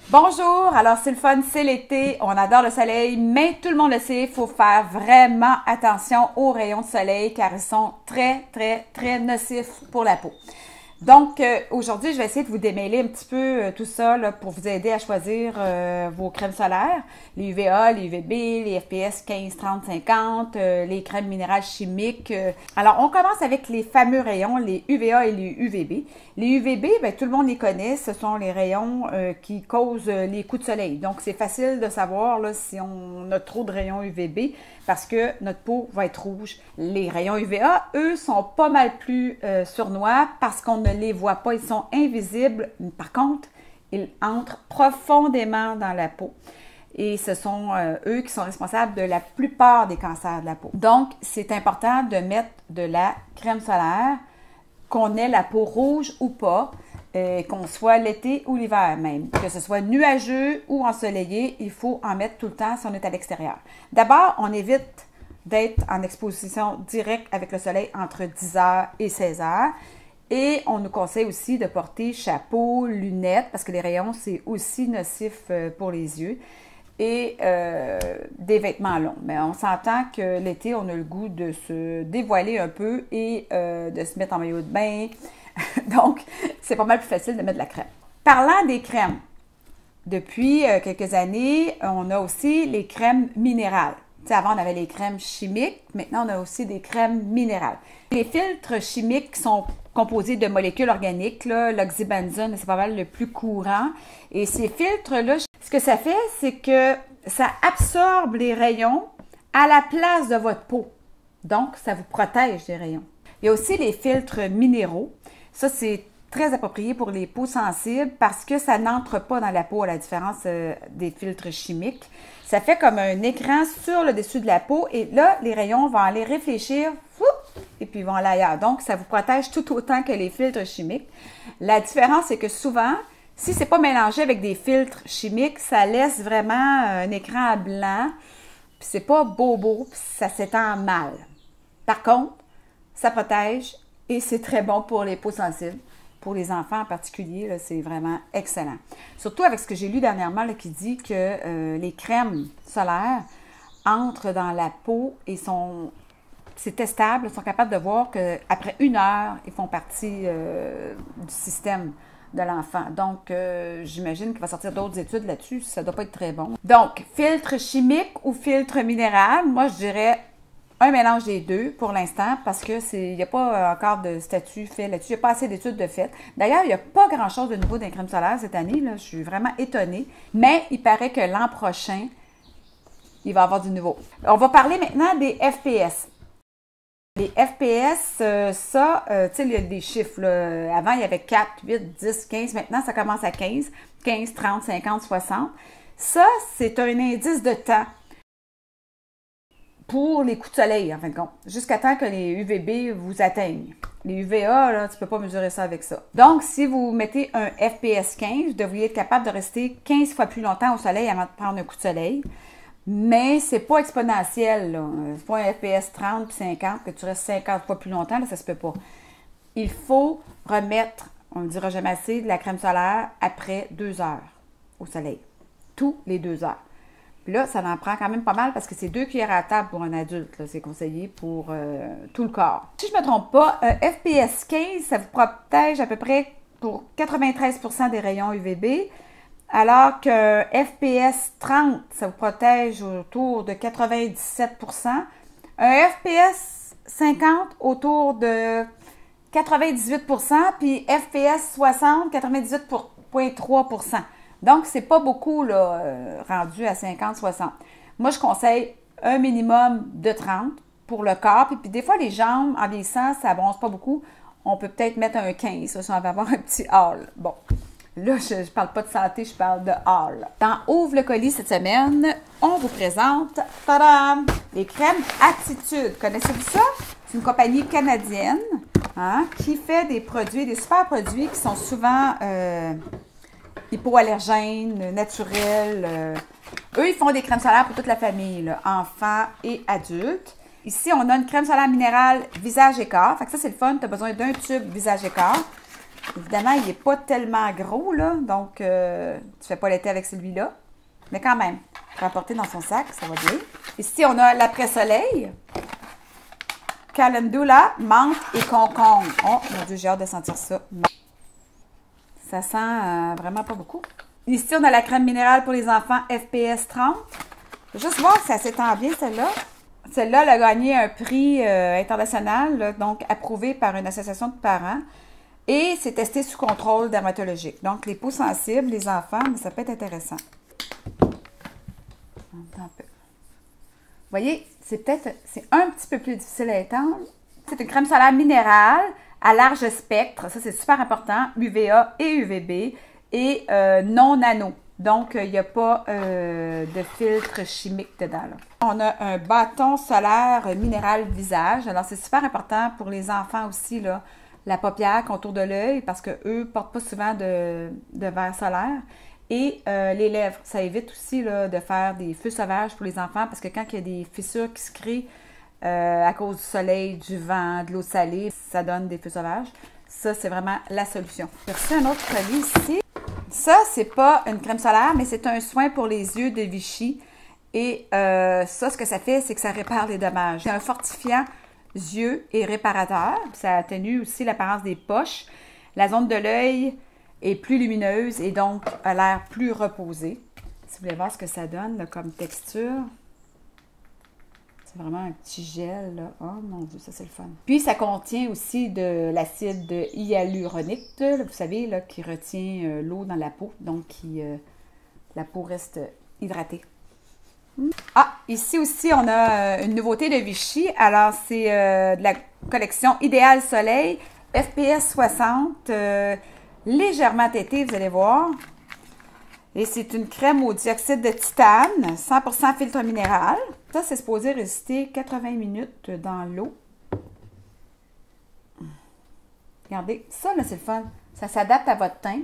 Bonjour, alors c'est le fun, c'est l'été, on adore le soleil, mais tout le monde le sait, il faut faire vraiment attention aux rayons de soleil car ils sont très nocifs pour la peau. Donc, aujourd'hui, je vais essayer de vous démêler un petit peu tout ça là, pour vous aider à choisir vos crèmes solaires, les UVA, les UVB, les FPS 15, 30, 50, les crèmes minérales chimiques. Alors, on commence avec les fameux rayons, les UVA et les UVB. Les UVB, bien, tout le monde les connaît, ce sont les rayons qui causent les coups de soleil. Donc, c'est facile de savoir là, si on a trop de rayons UVB parce que notre peau va être rouge. Les rayons UVA, eux, sont pas mal plus sournois parce qu'on ne les voit pas, ils sont invisibles. Par contre, ils entrent profondément dans la peau. Et ce sont eux qui sont responsables de la plupart des cancers de la peau. Donc, c'est important de mettre de la crème solaire, qu'on ait la peau rouge ou pas, qu'on soit l'été ou l'hiver même. Que ce soit nuageux ou ensoleillé, il faut en mettre tout le temps si on est à l'extérieur. D'abord, on évite d'être en exposition directe avec le soleil entre 10h et 16h. Et on nous conseille aussi de porter chapeau, lunettes, parce que les rayons, c'est aussi nocif pour les yeux. Et des vêtements longs. Mais on s'entend que l'été, on a le goût de se dévoiler un peu et de se mettre en maillot de bain. Donc, c'est pas mal plus facile de mettre de la crème. Parlant des crèmes, depuis quelques années, on a aussi les crèmes minérales. Tu sais, avant, on avait les crèmes chimiques. Maintenant, on a aussi des crèmes minérales. Les filtres chimiques sont composés de molécules organiques. L'oxybenzone, c'est pas mal le plus courant. Et ces filtres-là, ce que ça fait, c'est que ça absorbe les rayons à la place de votre peau. Donc, ça vous protège des rayons. Il y a aussi les filtres minéraux. Ça, c'est très approprié pour les peaux sensibles parce que ça n'entre pas dans la peau à la différence des filtres chimiques. Ça fait comme un écran sur le dessus de la peau et là, les rayons vont aller réfléchir et puis ils vont aller ailleurs. Donc, ça vous protège tout autant que les filtres chimiques. La différence, c'est que souvent, si ce n'est pas mélangé avec des filtres chimiques, ça laisse vraiment un écran blanc, puis c'est pas beau, puis ça s'étend mal. Par contre, ça protège et c'est très bon pour les peaux sensibles. Pour les enfants en particulier, c'est vraiment excellent. Surtout avec ce que j'ai lu dernièrement là, qui dit que les crèmes solaires entrent dans la peau et c'est testable, ils sont capables de voir qu'après 1 heure, ils font partie du système de l'enfant. Donc, j'imagine qu'il va sortir d'autres études là-dessus, ça ne doit pas être très bon. Donc, filtre chimique ou filtre minéral, moi je dirais un mélange des deux pour l'instant parce que il n'y a pas encore de statut fait là-dessus. Il n'y a pas assez d'études de fait. D'ailleurs, il n'y a pas grand-chose de nouveau dans les crèmes solaires cette année. Là. Je suis vraiment étonnée. Mais il paraît que l'an prochain, il va y avoir du nouveau. On va parler maintenant des FPS. Les FPS, tu sais, il y a des chiffres. Là. Avant, il y avait 4, 8, 10, 15. Maintenant, ça commence à 15. 15, 30, 50, 60. Ça, c'est un indice de temps pour les coups de soleil, en fin de compte, jusqu'à temps que les UVB vous atteignent. Les UVA, là, tu ne peux pas mesurer ça avec ça. Donc, si vous mettez un FPS 15, vous devriez être capable de rester 15 fois plus longtemps au soleil avant de prendre un coup de soleil. Mais c'est pas exponentiel, là. C'est pas un FPS 30 puis 50 que tu restes 50 fois plus longtemps, là, ça se peut pas. Il faut remettre, on ne dira jamais assez, de la crème solaire après 2 heures au soleil. Tous les 2 heures. Puis là, ça en prend quand même pas mal parce que c'est 2 cuillères à table pour un adulte. C'est conseillé pour tout le corps. Si je ne me trompe pas, FPS 15, ça vous protège à peu près pour 93% des rayons UVB, alors que FPS 30, ça vous protège autour de 97%. Un FPS 50 autour de 98%, puis FPS 60, 98,3%. Donc, c'est pas beaucoup là, rendu à 50-60. Moi, je conseille un minimum de 30 pour le corps. Puis des fois, les jambes, en vieillissant, ça bronze pas beaucoup. On peut peut-être mettre un 15, ça, si on va avoir un petit hall. Bon, là, je ne parle pas de santé, je parle de hall. Dans Ouvre le colis cette semaine, on vous présente, tadam, les crèmes Attitude. Connaissez-vous ça? C'est une compagnie canadienne qui fait des produits, des super produits qui sont souvent hypoallergènes, naturels. Eux, ils font des crèmes solaires pour toute la famille, là, enfants et adultes. Ici, on a une crème solaire minérale visage et corps. Fait que ça, c'est le fun. Tu as besoin d'un tube visage et corps. Évidemment, il n'est pas tellement gros, là, donc tu ne fais pas l'été avec celui-là. Mais quand même, tu vas porter dans son sac, ça va bien. Ici, on a l'après-soleil. Calendula, menthe et concombre. Oh, mon Dieu, j'ai hâte de sentir ça. Ça sent vraiment pas beaucoup. Ici, on a la crème minérale pour les enfants FPS 30. Juste voir si ça s'étend bien, celle-là. Celle-là, elle a gagné un prix international, là, donc approuvé par une association de parents. Et c'est testé sous contrôle dermatologique. Donc, les peaux sensibles, les enfants, mais ça peut être intéressant. Un peu. Vous voyez, c'est un petit peu plus difficile à étendre. C'est une crème solaire minérale à large spectre. Ça, c'est super important. UVA et UVB. Et non nano. Donc, il n'y a pas de filtre chimique dedans. Là. On a un bâton solaire minéral visage. Alors, c'est super important pour les enfants aussi, là, la paupière, contour de l'œil, parce qu'eux ne portent pas souvent de verre solaire. Et les lèvres. Ça évite aussi là, de faire des feux sauvages pour les enfants, parce que quand il y a des fissures qui se créent à cause du soleil, du vent, de l'eau salée, ça donne des feux sauvages. Ça, c'est vraiment la solution. J'ai reçu un autre produit ici. Ça, c'est pas une crème solaire, mais c'est un soin pour les yeux de Vichy. Et ça, ce que ça fait, c'est que ça répare les dommages. C'est un fortifiant yeux et réparateur. Ça atténue aussi l'apparence des poches. La zone de l'œil est plus lumineuse et donc a l'air plus reposée. Si vous voulez voir ce que ça donne là, comme texture. C'est vraiment un petit gel, là. Oh mon Dieu, ça c'est le fun. Puis ça contient aussi de l'acide hyaluronique, là, vous savez, là, qui retient l'eau dans la peau, donc la peau reste hydratée. Ah, ici aussi, on a une nouveauté de Vichy. Alors, c'est de la collection Idéal Soleil, FPS 60, légèrement teintée, vous allez voir. Et c'est une crème au dioxyde de titane, 100% filtre minéral. Ça, c'est supposé résister 80 minutes dans l'eau. Regardez, ça, là, c'est le fun. Ça s'adapte à votre teint.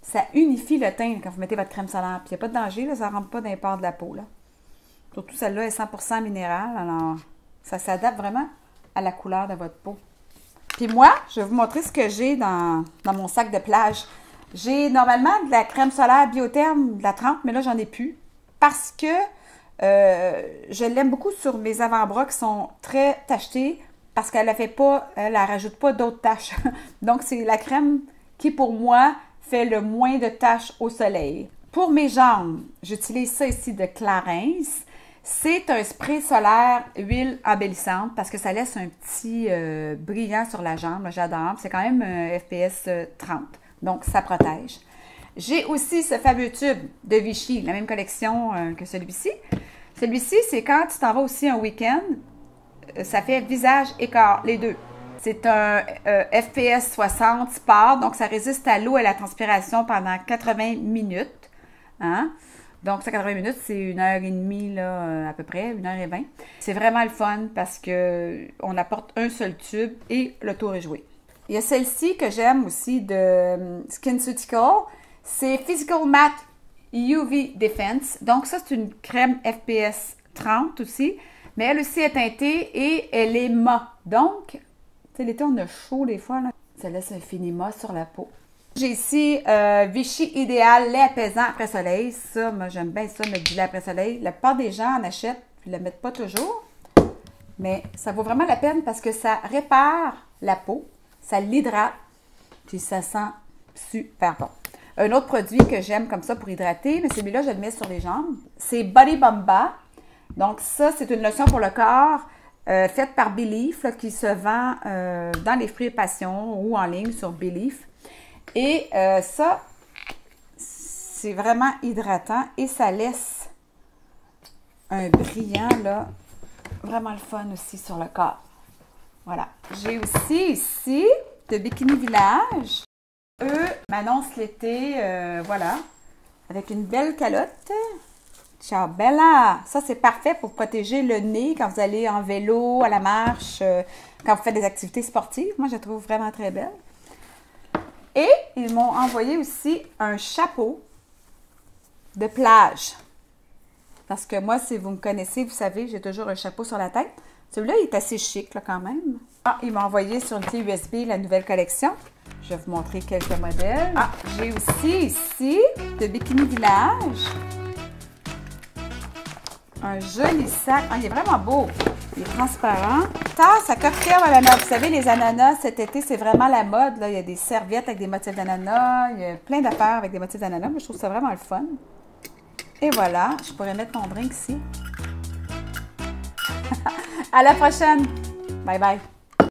Ça unifie le teint quand vous mettez votre crème solaire. Puis, il n'y a pas de danger, là, ça ne rentre pas dans les pores de la peau. Là. Surtout celle-là est 100% minérale. Alors, ça s'adapte vraiment à la couleur de votre peau. Puis moi, je vais vous montrer ce que j'ai dans mon sac de plage. J'ai normalement de la crème solaire Biotherme, de la 30, mais là, j'en ai plus. Parce que je l'aime beaucoup sur mes avant-bras qui sont très tachetés. Parce qu'elle ne rajoute pas d'autres taches. Donc, c'est la crème qui, pour moi, fait le moins de taches au soleil. Pour mes jambes, j'utilise ça ici de Clarins. C'est un spray solaire huile embellissante parce que ça laisse un petit brillant sur la jambe. J'adore. C'est quand même un FPS 30. Donc, ça protège. J'ai aussi ce fameux tube de Vichy, la même collection que celui-ci. Celui-ci, c'est quand tu t'en vas aussi un week-end. Ça fait visage et corps, les deux. C'est un FPS 60 Sport, donc ça résiste à l'eau et à la transpiration pendant 80 minutes. Hein? Donc, ça, 80 minutes, c'est 1h30 là, à peu près, 1h20. C'est vraiment le fun parce qu'on apporte un seul tube et le tour est joué. Il y a celle-ci que j'aime aussi de SkinCeutical. C'est Physical Matte UV Defense. Donc, ça, c'est une crème FPS 30 aussi. Mais elle aussi est teintée et elle est mat. Donc, tu sais, l'été, on a chaud des fois. Là. Ça laisse un fini mat sur la peau. J'ai ici Vichy Idéal lait apaisant après soleil. Ça, moi, j'aime bien ça, mettre du lait après soleil. La plupart des gens en achètent, ils ne le mettent pas toujours. Mais ça vaut vraiment la peine parce que ça répare la peau, ça l'hydrate, puis ça sent super bon. Un autre produit que j'aime comme ça pour hydrater, mais celui-là, je le mets sur les jambes, c'est Body Bomba. Donc ça, c'est une lotion pour le corps faite par Belief, là, qui se vend dans les fruits et passion ou en ligne sur Belief. Et ça, c'est vraiment hydratant et ça laisse un brillant, là, vraiment le fun aussi sur le corps. Voilà. J'ai aussi ici de Bikini Village. Eux m'annoncent l'été, voilà, avec une belle calotte. Ciao Bella! Ça, c'est parfait pour protéger le nez quand vous allez en vélo, à la marche, quand vous faites des activités sportives. Moi, je la trouve vraiment très belle. Et ils m'ont envoyé aussi un chapeau de plage. Parce que moi, si vous me connaissez, vous savez, j'ai toujours un chapeau sur la tête. Celui-là, il est assez chic là, quand même. Ah, ils m'ont envoyé sur une clé USB la nouvelle collection. Je vais vous montrer quelques modèles. Ah, j'ai aussi ici de Bikini Village. Un joli sac. Ah, il est vraiment beau. Il est transparent. Tasse à cocktail à l'ananas. Vous savez, les ananas, cet été, c'est vraiment la mode. Là. Il y a des serviettes avec des motifs d'ananas. Il y a plein d'affaires avec des motifs d'ananas. Mais je trouve ça vraiment le fun. Et voilà. Je pourrais mettre mon drink ici. À la prochaine. Bye bye.